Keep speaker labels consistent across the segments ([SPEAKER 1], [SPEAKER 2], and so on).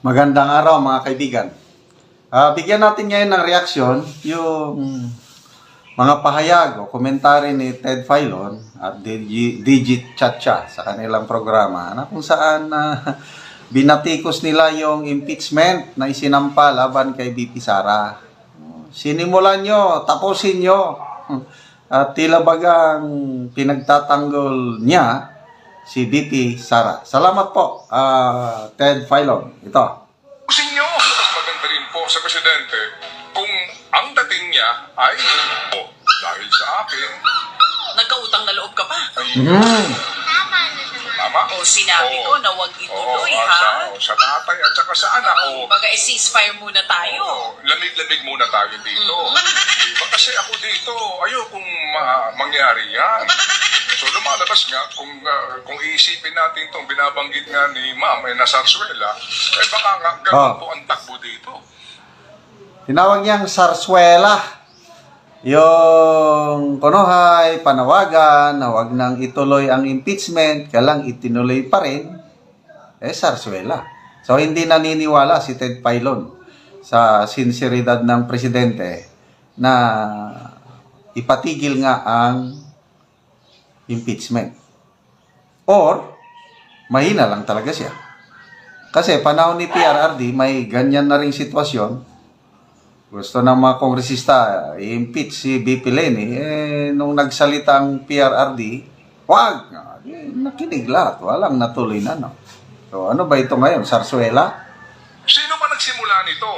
[SPEAKER 1] Magandang araw mga kaibigan. Bigyan natin ngayon ng reaksyon yung mga pahayag o komentary ni Ted Filon at Digit Chacha sa kanilang programa na kung saan binatikos nila yung impeachment na isinampa laban kay VP Sara. Sinimulan nyo, tapusin nyo. At tila bagang pinagtatanggol niya si VP Sara. Salamat po, Ted Filon. Ito.
[SPEAKER 2] Tapusin nyo. Mas maganda rin po sa Presidente kung ang dating niya ay dahil sa akin.
[SPEAKER 3] Nagkautang na loob ka pa.
[SPEAKER 2] Tama?
[SPEAKER 3] O sinabi ko na huwag ituloy, ha?
[SPEAKER 2] Sa tatay at saka sa anak.
[SPEAKER 3] Baga, ceasefire muna tayo.
[SPEAKER 2] Lamig-lamig muna tayo dito. Diba? Kasi ako dito, ayokong mangyari yan. So lumalabas nga, kung iisipin natin itong binabanggit nga ni Ma'am na Sarsuela, baka nga ganun po ang takbo dito.
[SPEAKER 1] Tinawag niyang Sarsuela. Yung kunuhay, panawagan, na wag nang ituloy ang impeachment, kaya lang itinuloy pa rin, Sarsuela. So, hindi naniniwala si Ted Filon sa sinseridad ng presidente na ipatigil nga ang impeachment. Or, mahina lang talaga siya. Kasi panahon ni PRRD, may ganyan na ring sitwasyon. Gusto ng mga kongresista i-impeach si BP Leni. Nung nagsalita ang PRRD, wag! Nakinig lahat. Walang natuloy na, no? So, ano ba ito ngayon? Sarsuela?
[SPEAKER 2] Sino ba nagsimula nito?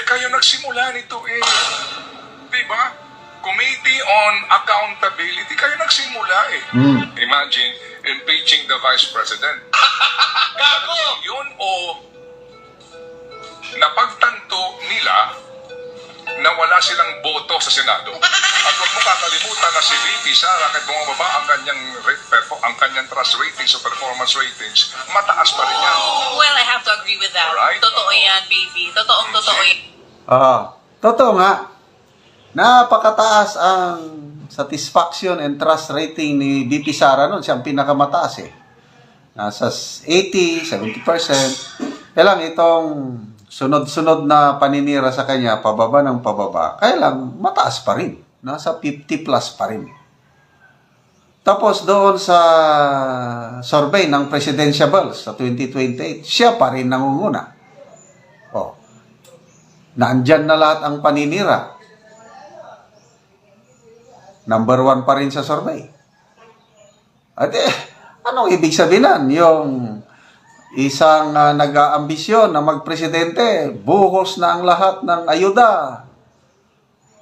[SPEAKER 2] Kayo nagsimula nito Diba? Committee on Accountability. Kayo nagsimula Imagine, impeaching the Vice President. Gago! Yun napagtanto nila na wala silang boto sa Senado. At huwag mo kakalimutan na si VP Sara, kahit bumababa ang kanyang trust ratings o performance ratings, mataas pa rin yan.
[SPEAKER 3] Well, I have to agree with that.
[SPEAKER 2] Alright?
[SPEAKER 3] Totoo yan, baby. Totoo yan.
[SPEAKER 1] Totoo nga. Napakataas ang satisfaction and trust rating ni VP Sara noon. Siya ang pinakamataas Nasa 80, 70%. Kaya lang itong sunod-sunod na paninira sa kanya, pababa ng pababa, kaya lang mataas pa rin. Nasa 50 plus pa rin. Tapos doon sa survey ng presidentiables sa 2028, siya pa rin nangunguna. Naandyan na lahat ang paninira. Number 1 pa rin sa survey. At anong ibig sabihin nun? Yung isang nag-aambisyon na magpresidente, buhos na ang lahat ng ayuda.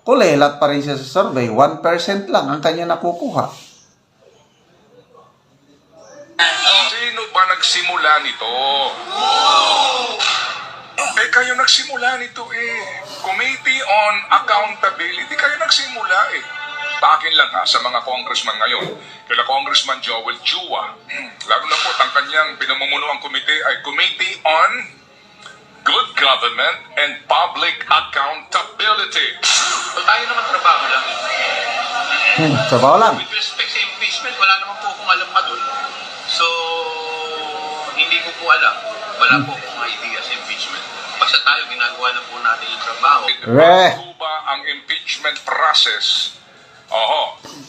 [SPEAKER 1] Kulelat pa rin siya sa survey. 1% lang ang kanya nakukuha.
[SPEAKER 2] Sino ba nagsimula nito? Kayo nagsimula nito Committee on Accountability. Kayo nagsimula Takin lang sa mga congressman ngayon. Kila Congressman Joel Chua. Lalo na po, ang kanyang pinamumunuang komite ay Committee on Good Government and Public Accountability.
[SPEAKER 4] So tayo naman trabaho lang.
[SPEAKER 1] Trabaho lang.
[SPEAKER 4] With respect sa impeachment, wala naman po akong alam pa dun. So, hindi ko po alam. Wala po akong idea sa impeachment. Basta tayo, ginagawa na po natin yung trabaho.
[SPEAKER 2] Bago ba ang impeachment process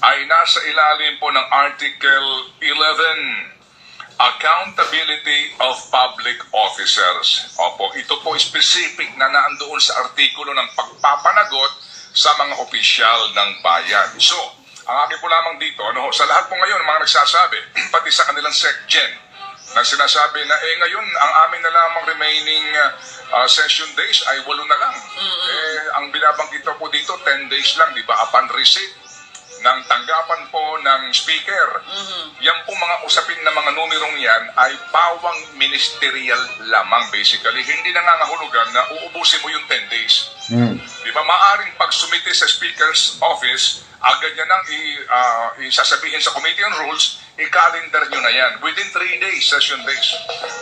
[SPEAKER 2] ay nasa ilalim po ng Article 11, Accountability of Public Officers. Ito po specific na naandoon sa artikulo ng pagpapanagot sa mga opisyal ng bayan. So, ang akin po lamang dito, sa lahat po ngayon, mga nagsasabi, pati sa kanilang SecGen, na sinasabi na ngayon, ang amin na lamang remaining session days ay 8 na lang. Ang binabanggit po dito, 10 days lang, di ba? Upon receipt ng tanggapan po ng speaker. Yan po mga usapin na mga numerong yan ay pawang ministerial lamang basically. Hindi nangangahulugan na uubusin mo yung 10 days. Di ba? Maaring pagsumite sa speaker's office, agad yan ang isasabihin sa Committee on Rules, i-calendar nyo na yan. Within 3 days, session days.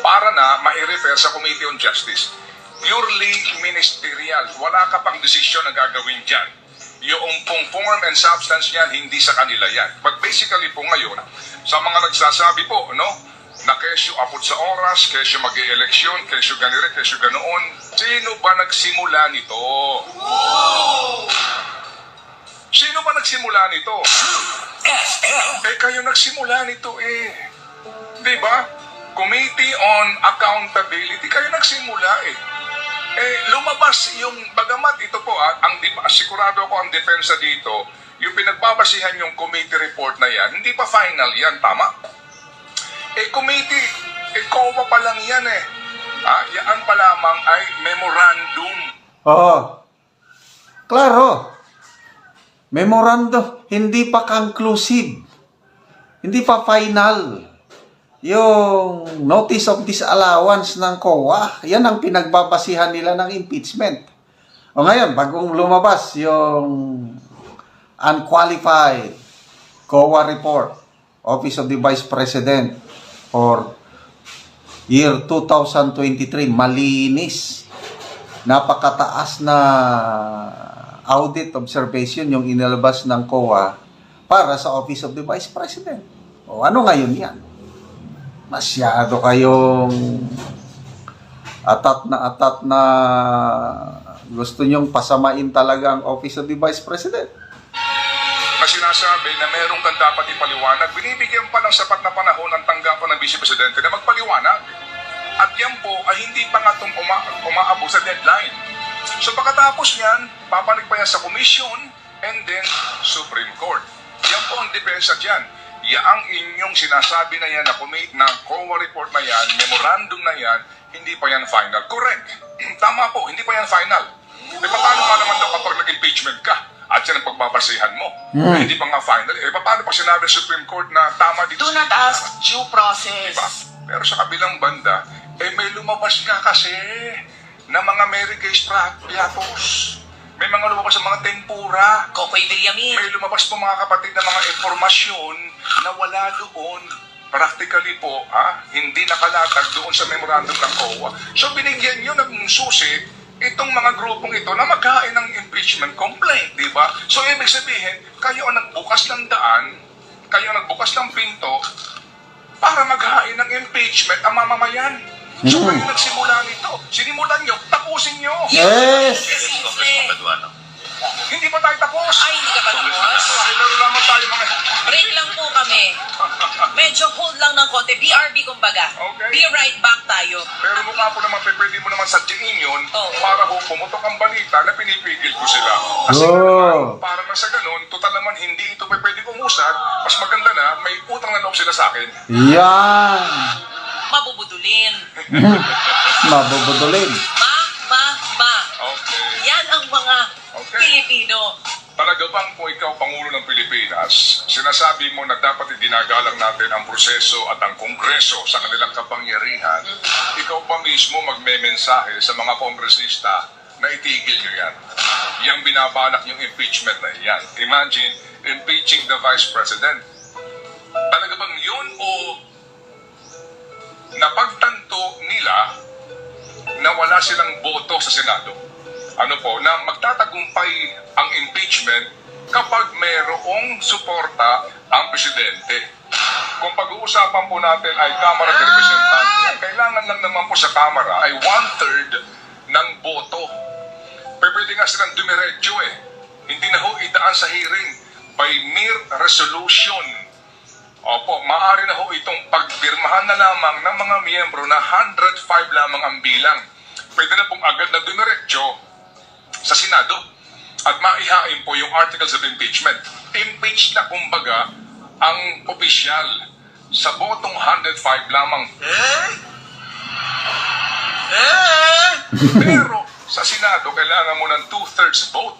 [SPEAKER 2] Para na ma-refer sa Committee on Justice. Purely ministerial. Wala ka pang desisyon na gagawin dyan. Yung pong form and substance niyan, hindi sa kanila yan. But basically po ngayon, sa mga nagsasabi po, na kesyo apot sa oras, kesyo mag-i-eleksyon, kesyo ganire, kesyo ganoon. Sino ba nagsimula nito? Sino ba nagsimula nito? Kayo nagsimula nito Di ba? Committee on Accountability, kayo nagsimula lumabas yung, bagamat ito po sigurado ako ang depensa dito, yung pinagbabasihan yung committee report na yan, hindi pa final yan, tama? Committee, COA pa lang yan yan pa lamang ay memorandum.
[SPEAKER 1] Oo. Klaro. Memorandum, hindi pa conclusive. Hindi pa final. Yung notice of disallowance ng COA, yan ang pinagbabasihan nila ng impeachment. O ngayon, bagong lumabas yung unqualified COA report, Office of the Vice President for year 2023, malinis. Napakataas na audit observation yung inilabas ng COA para sa Office of the Vice President. O ano ngayon yan? Masyado kayong atat na gusto nyong pasamain talaga ang Office of the Vice President.
[SPEAKER 2] Kasi sinasabi na meron kang dapat ipaliwanag, binibigyan pa ng sapat na panahon ang tanggapan ng Vice Presidente na magpaliwanag. At yan po ay hindi pa nga itong umaabot sa deadline. So pagkatapos niyan, papalik pa yan sa Commission and then Supreme Court. Yan po ang depensa dyan. Ang inyong sinasabi na yan, na COA report na yan, memorandum na yan, hindi pa yan final. Correct. Tama po, hindi pa yan final. Paano nga naman daw kapag nag-impeachment ka at yan ang pagbabasihan mo? Hindi pa nga final. Paano pa sinabi ng Supreme Court na tama dito?
[SPEAKER 3] Do not ask due process.
[SPEAKER 2] Diba? Pero sa kabilang banda, may lumabas ka kasi na mga Mary Kay's Piatos. May mga lumabas sa mga tempura.
[SPEAKER 3] Kokoy Villamin.
[SPEAKER 2] May lumabas po mga kapatid na mga informasyon na wala doon. Practically po, hindi nakalatag doon sa memorandum ng COA. So binigyan nyo ng susi itong mga grupong ito na maghain ng impeachment complaint, di ba? So ibig sabihin, kayo ang nagbukas ng daan, kayo ang nagbukas ng pinto para maghain ng impeachment ang mamamayan. So kayo nagsimula nito. Sinimulan nyo, tapusin nyo.
[SPEAKER 1] Yes!
[SPEAKER 4] Congressman Paduano.
[SPEAKER 2] Hindi pa tayo tapos.
[SPEAKER 3] Ay, hindi ka pa tapos.
[SPEAKER 2] Meron naman tayo mga...
[SPEAKER 3] Break lang po kami. Medyo hold lang ng konti. BRB kumbaga.
[SPEAKER 2] Okay.
[SPEAKER 3] Be right back tayo.
[SPEAKER 2] Pero mukha po naman, pwede mo naman sadyain yun
[SPEAKER 3] Oo.
[SPEAKER 2] para pumutok ang balita na pinipigil ko sila. Kasi para na sa ganun, total naman hindi ito pwede umusad. Mas maganda na, may utang na loob sila sa akin.
[SPEAKER 1] Yan!
[SPEAKER 3] Mabubudulin.
[SPEAKER 1] Mabubudulin.
[SPEAKER 3] Ma.
[SPEAKER 2] Okay.
[SPEAKER 3] Yan ang mga
[SPEAKER 2] Okay.
[SPEAKER 3] Pilipino.
[SPEAKER 2] Talaga bang kung ikaw Pangulo ng Pilipinas, sinasabi mo na dapat idinagalang natin ang proseso at ang Kongreso sa kanilang kapangyarihan, ikaw pa mismo magmemensahe sa mga kongresista na itigil nyo yan. Yang binabalak yung impeachment na yan. Imagine, impeaching the Vice President. Talaga bang yun o napagtanto nila na wala silang boto sa Senado? Ano po, na magtatagumpay ang impeachment kapag mayroong suporta ang presidente. Kung pag-uusapan po natin ay Kamara de Representante, ang kailangan lang naman po sa Kamara ay 1/3 ng boto. Pwede nga silang dumiretso Hindi na ho idaan sa hearing by mere resolution. Opo, maaari na ho itong pagpirmahan na lamang ng mga miyembro na 105 lamang ang bilang. Pwede na pong agad na dumiretso sa Senado at maihain po yung articles of impeachment. Impeach na kumbaga ang opisyal sa botong 105 lamang. Pero sa Senado, kailangan mo ng 2/3 vote,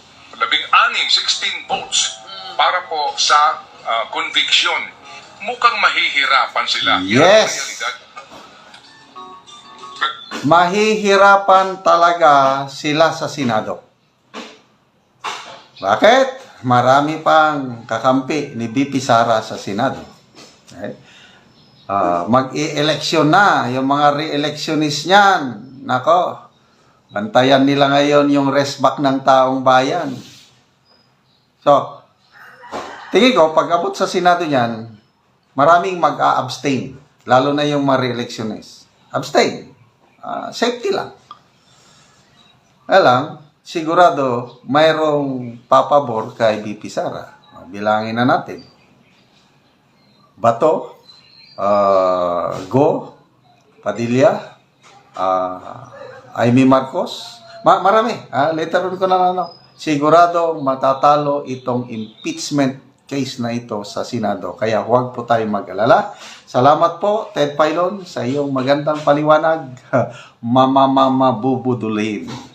[SPEAKER 2] 16 votes para po sa conviction. Mukhang mahihirapan sila. Yan ang
[SPEAKER 1] Yes.
[SPEAKER 2] realidad.
[SPEAKER 1] Mahihirapan talaga sila sa Senado. Bakit? Marami pang kakampi ni BP Sara sa Senado. Okay? Mag-i-eleksyon na yung mga re-electionist niyan. Nako, bantayan nila ngayon yung rest back ng taong bayan. So, tingin ko, pag abot sa Senado niyan, maraming mag-a-abstain. lalo na yung mga re-electionist, abstain. Safety lang. Alam, sigurado mayroong papabor kay BP Sara. Bilangin na natin. Bato, Go, Padilla, Amy Marcos, marami. Later on ko na sigurado matatalo itong impeachment case na ito sa Senado. Kaya huwag po tayong mag-alala. Salamat po, Ted Filon, sa iyong magandang paliwanag. Mamabubudulin.